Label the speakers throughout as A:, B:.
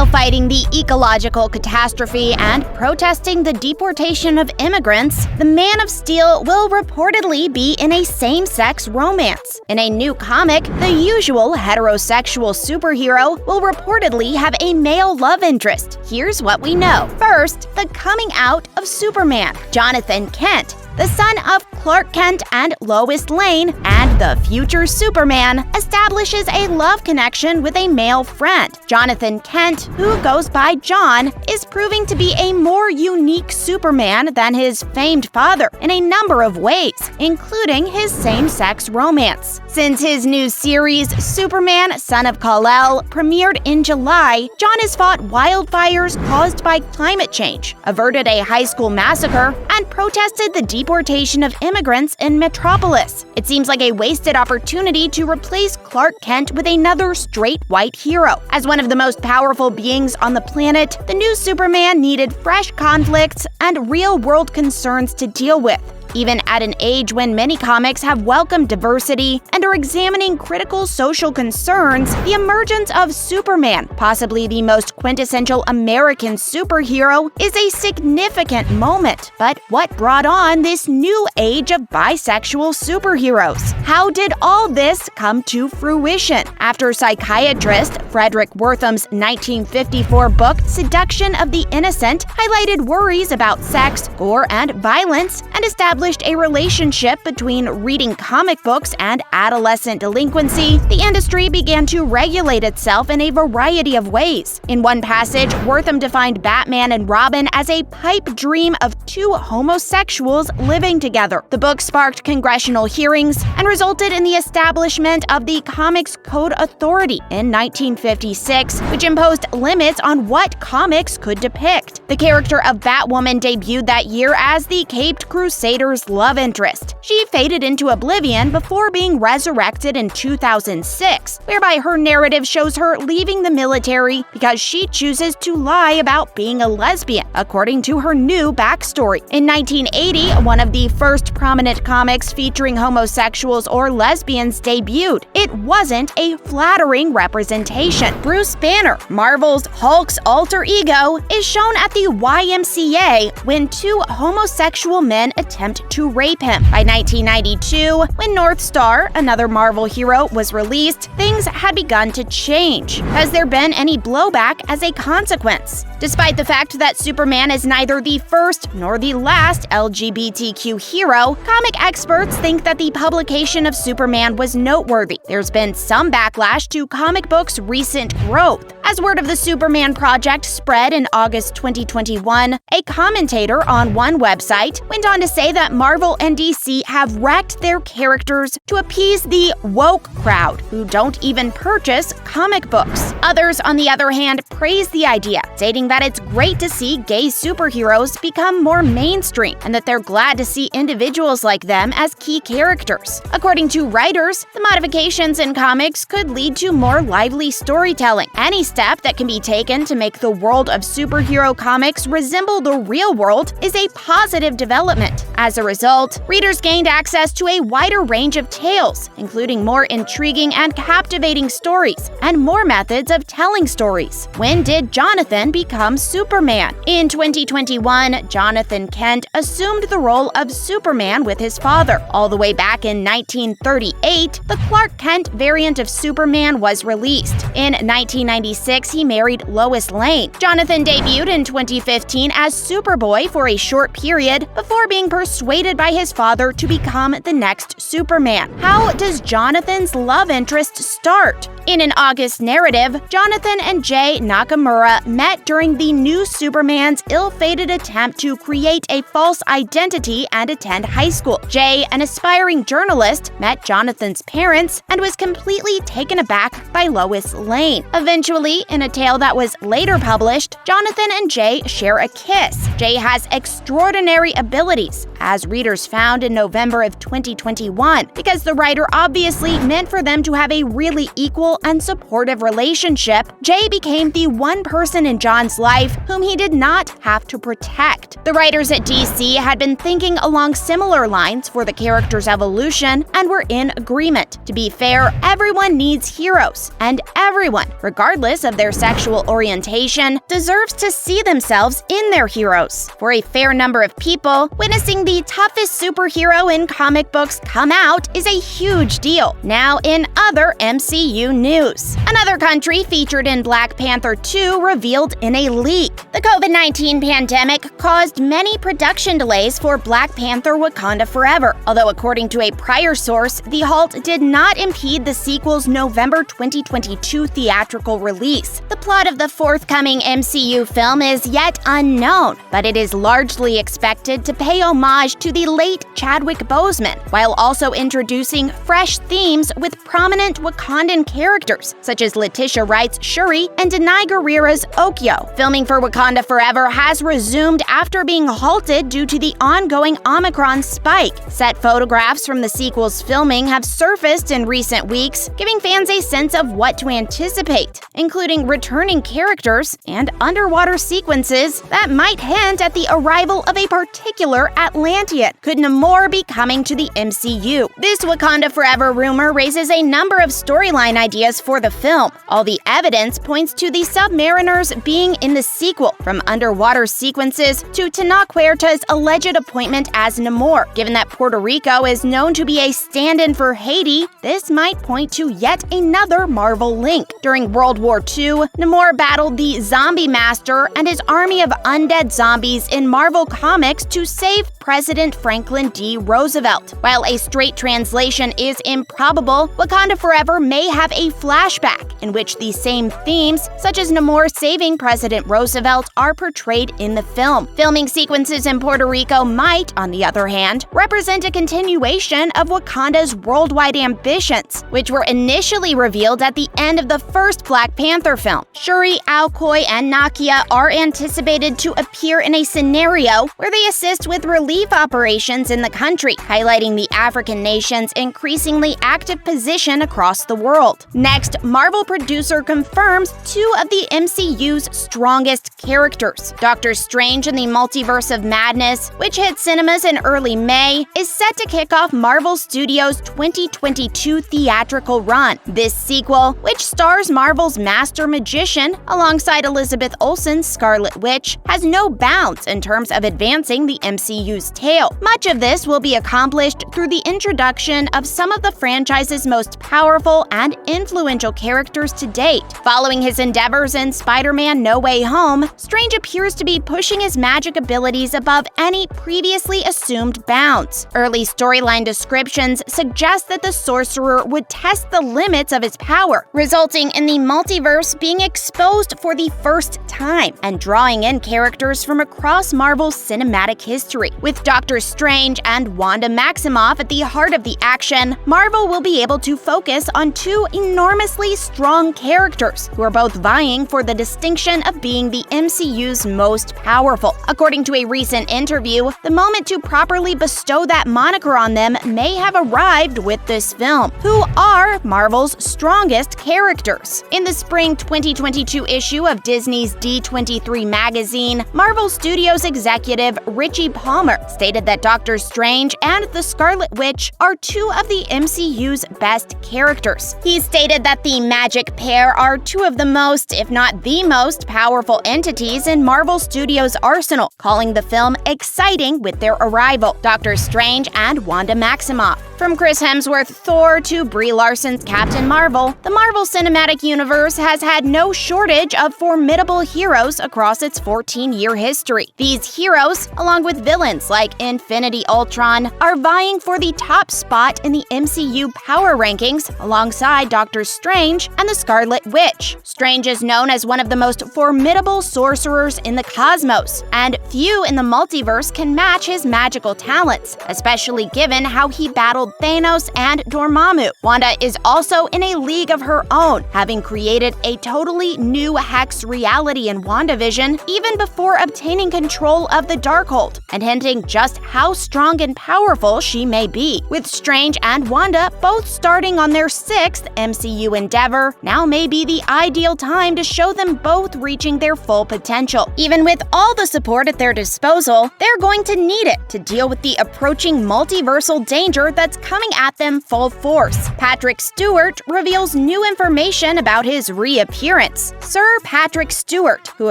A: While fighting the ecological catastrophe and protesting the deportation of immigrants, the Man of Steel will reportedly be in a same-sex romance. In a new comic, the usual heterosexual superhero will reportedly have a male love interest. Here's what we know. First, the coming out of Superman. Jon Kent, the son of Clark Kent and Lois Lane, and the future Superman, establishes a love connection with a male friend. Jon Kent, who goes by Jon, is proving to be a more unique Superman than his famed father in a number of ways, including his same-sex romance. Since his new series, Superman, Son of Kal-El, premiered in July, Jon has fought wildfires caused by climate change, averted a high school massacre, and protested the deportation of immigrants in Metropolis. It seems like a wasted opportunity to replace Clark Kent with another straight white hero. As one of the most powerful beings on the planet, the new Superman needed fresh conflicts and real-world concerns to deal with. Even at an age when many comics have welcomed diversity and are examining critical social concerns, the emergence of Superman, possibly the most quintessential American superhero, is a significant moment. But what brought on this new age of bisexual superheroes? How did all this come to fruition? After psychiatrist Frederick Wortham's 1954 book Seduction of the Innocent highlighted worries about sex, gore, and violence, and established a relationship between reading comic books and adolescent delinquency, the industry began to regulate itself in a variety of ways. In one passage, Wortham defined Batman and Robin as a pipe dream of two homosexuals living together. The book sparked congressional hearings and resulted in the establishment of the Comics Code Authority in 1956, which imposed limits on what comics could depict. The character of Batwoman debuted that year as the Caped Crusader's love interest. She faded into oblivion before being resurrected in 2006, whereby her narrative shows her leaving the military because she chooses to lie about being a lesbian, according to her new backstory. In 1980, one of the first prominent comics featuring homosexuals or lesbians debuted. It wasn't a flattering representation. Bruce Banner, Marvel's Hulk's alter ego, is shown at the YMCA when two homosexual men attempt to rape him. By 1992, when North Star, another Marvel hero, was released, things had begun to change. Has there been any blowback as a consequence? Despite the fact that Superman is neither the first nor the last LGBTQ hero, comic experts think that the publication of Superman was noteworthy. There's been some backlash to comic books' recent growth. As word of the Superman project spread in August 2021, a commentator on one website went on to say that Marvel and DC have wrecked their characters to appease the woke crowd who don't even purchase comic books. Others, on the other hand, praise the idea, stating that it's great to see gay superheroes become more mainstream and that they're glad to see individuals like them as key characters. According to writers, the modifications in comics could lead to more lively storytelling. Any step that can be taken to make the world of superhero comics resemble the real world is a positive development. As a result, readers gained access to a wider range of tales, including more intriguing and captivating stories, and more methods of telling stories. When did Jonathan become Superman? In 2021, Jon Kent assumed the role of Superman with his father. All the way back in 1938, the Clark Kent variant of Superman was released. In 1996, he married Lois Lane. Jonathan debuted in 2015 as Superboy for a short period before being persuaded by his father to become the next Superman. How does Jonathan's love interest start? In an August narrative, Jonathan and Jay Nakamura met during the new Superman's ill-fated attempt to create a false identity and attend high school. Jay, an aspiring journalist, met Jonathan's parents and was completely taken aback by Lois Lane. Eventually, in a tale that was later published, Jonathan and Jay share a kiss. Jay has extraordinary abilities, as readers found in November of 2021, because the writer obviously meant for them to have a really equal stable and supportive relationship, Jay became the one person in Jon's life whom he did not have to protect. The writers at DC had been thinking along similar lines for the character's evolution and were in agreement. To be fair, everyone needs heroes, and everyone, regardless of their sexual orientation, deserves to see themselves in their heroes. For a fair number of people, witnessing the toughest superhero in comic books come out is a huge deal. Now, in other MCU news, another country featured in Black Panther 2 revealed in a leak. The COVID-19 pandemic caused many production delays for Black Panther: Wakanda Forever, although according to a prior source, the halt did not impede the sequel's November 2022 theatrical release. The plot of the forthcoming MCU film is yet unknown, but it is largely expected to pay homage to the late Chadwick Boseman, while also introducing fresh themes with prominent Wakandan characters, such as Letitia Wright's Shuri and Denai Guerrera's Okio. Filming for Wakanda Forever has resumed after being halted due to the ongoing Omicron spike. Set photographs from the sequel's filming have surfaced in recent weeks, giving fans a sense of what to anticipate, including returning characters and underwater sequences that might hint at the arrival of a particular Atlantean. Could Namor be coming to the MCU? This Wakanda Forever rumor raises a number of storyline ideas for the film. All the evidence points to the Submariners being in the sequel, from underwater sequences to Tenoch Huerta's alleged appointment as Namor. Given that Puerto Rico is known to be a stand-in for Haiti, this might point to yet another Marvel link. During World War II, Namor battled the Zombie Master and his army of undead zombies in Marvel Comics to save President Franklin D. Roosevelt. While a straight translation is improbable, Wakanda Forever may have a flashback in which the same themes, such as Namor saving President Roosevelt, are portrayed in the film. Filming sequences in Puerto Rico might, on the other hand, represent a continuation of Wakanda's worldwide ambitions, which were initially revealed at the end of the first Black Panther film. Shuri, Alcoy, and Nakia are anticipated to appear in a scenario where they assist with relief operations in the country, highlighting the African nation's increasingly active position across the world. Next, Marvel producer confirms two of the MCU's strongest characters. Doctor Strange in the Multiverse of Madness, which hit cinemas in early May, is set to kick off Marvel Studios' 2022 theatrical run. This sequel, which stars Marvel's master magician alongside Elizabeth Olsen's Scarlet Witch, has no bounds in terms of advancing the MCU's tale. Much of this will be accomplished through the introduction of some of the franchise's most powerful and influential characters to date. Following his endeavors in Spider-Man: No Way Home, Strange appears to be pushing his magic abilities above any previously assumed bounds. Early storyline descriptions suggest that the sorcerer would test the limits of his power, resulting in the multiverse being exposed for the first time and drawing in characters from across Marvel's cinematic history. With Doctor Strange and Wanda Maximoff at the heart of the action, Marvel will be able to focus on two enormously strong characters who are both vying for the distinction of being the MCU's most powerful. According to a recent interview, the moment to properly bestow that moniker on them may have arrived with this film. Who are Marvel's strongest characters? In the spring 2022 issue of Disney's D23 magazine, Marvel Studios executive Richie Palmer stated that Doctor Strange and the Scarlet Witch are two of the MCU's best characters. He stated that the magic pair are two of the most, if not the most, powerful entities in Marvel Studios' arsenal, calling the film exciting with their arrival. Doctor Strange and Wanda Maximoff. From Chris Hemsworth's Thor to Brie Larson's Captain Marvel, the Marvel Cinematic Universe has had no shortage of formidable heroes across its 14-year history. These heroes, along with villains like Infinity Ultron, are vying for the top spot in the MCU power rankings alongside Doctor Strange and the Scarlet Witch. Strange is known as one of the most formidable sorcerers in the cosmos, and few in the multiverse can match his magical talents, especially given how he battled alongside Thanos and Dormammu. Wanda is also in a league of her own, having created a totally new Hex reality in WandaVision even before obtaining control of the Darkhold, and hinting just how strong and powerful she may be. With Strange and Wanda both starting on their 6th MCU endeavor, now may be the ideal time to show them both reaching their full potential. Even with all the support at their disposal, they're going to need it to deal with the approaching multiversal danger that's coming at them full force. Patrick Stewart reveals new information about his reappearance. Sir Patrick Stewart, who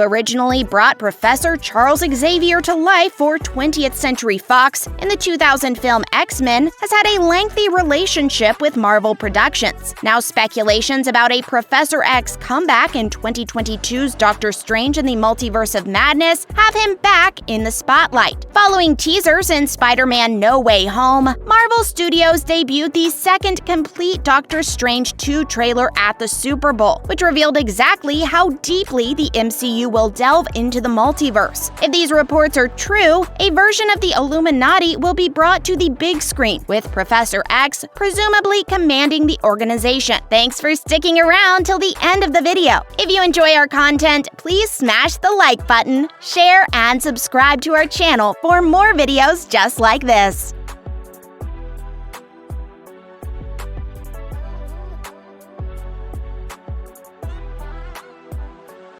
A: originally brought Professor Charles Xavier to life for 20th Century Fox in the 2000 film X-Men, has had a lengthy relationship with Marvel Productions. Now speculations about a Professor X comeback in 2022's Doctor Strange in the Multiverse of Madness have him back in the spotlight. Following teasers in Spider-Man No Way Home, Marvel Studios debuted the second complete Doctor Strange 2 trailer at the Super Bowl, which revealed exactly how deeply the MCU will delve into the multiverse. If these reports are true, a version of the Illuminati will be brought to the big screen, with Professor X presumably commanding the organization. Thanks for sticking around till the end of the video. If you enjoy our content, please smash the like button, share, and subscribe to our channel for more videos just like this.